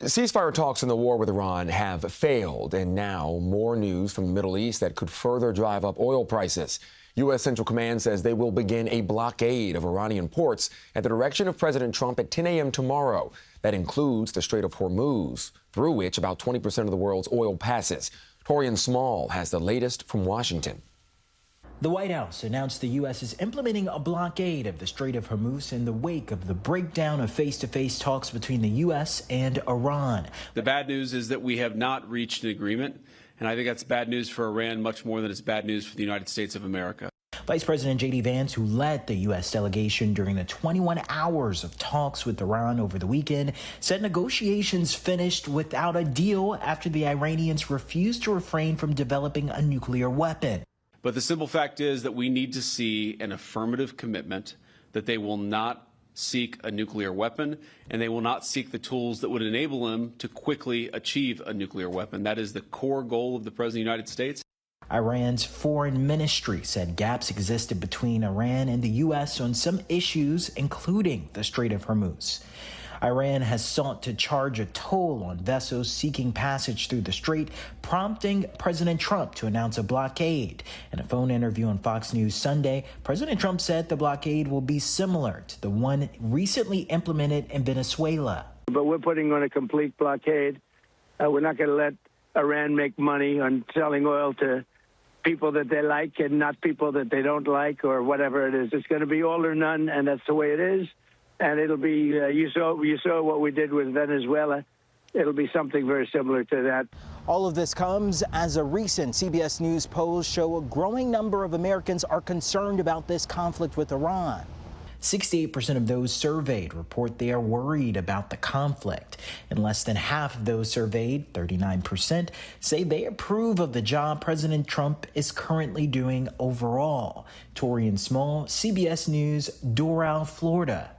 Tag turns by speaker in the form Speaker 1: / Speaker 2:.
Speaker 1: Ceasefire talks in the war with Iran have failed, and now more news from the Middle East that could further drive up oil prices. U.S. Central Command says they will begin a blockade of Iranian ports at the direction of President Trump at 10 a.m. tomorrow. That includes the Strait of Hormuz, through which about 20% of the world's oil passes. Taurean has the latest from Washington.
Speaker 2: The White House announced the U.S. is implementing a blockade of the Strait of Hormuz in the wake of the breakdown of face-to-face talks between the U.S. and Iran.
Speaker 3: The bad news is that we have not reached an agreement, and I think that's bad news for Iran much more than it's bad news for the United States of America.
Speaker 2: Vice President J.D. Vance, who led the U.S. delegation during the 21 hours of talks with Iran over the weekend, said negotiations finished without a deal after the Iranians refused to refrain from developing a nuclear weapon.
Speaker 3: But the simple fact is that we need to see an affirmative commitment that they will not seek a nuclear weapon, and they will not seek the tools that would enable them to quickly achieve a nuclear weapon. That is the core goal of the President of the United States.
Speaker 2: Iran's foreign ministry said gaps existed between Iran and the U.S. on some issues, including the Strait of Hormuz. Iran has sought to charge a toll on vessels seeking passage through the strait, prompting President Trump to announce a blockade. In a phone interview on Fox News Sunday, President Trump said the blockade will be similar to the one recently implemented in Venezuela.
Speaker 4: But we're putting on a complete blockade. We're not going to let Iran make money on selling oil to people that they like and not people that they don't like, or whatever it is. It's going to be all or none, and that's the way it is. And it'll be, you saw what we did with Venezuela. It'll be something very similar to that.
Speaker 2: All of this comes as a recent CBS News polls show a growing number of Americans are concerned about this conflict with Iran. 68% of those surveyed report they are worried about the conflict, and less than half of those surveyed, 39%, say they approve of the job President Trump is currently doing overall. Taurean, CBS News, Doral, Florida.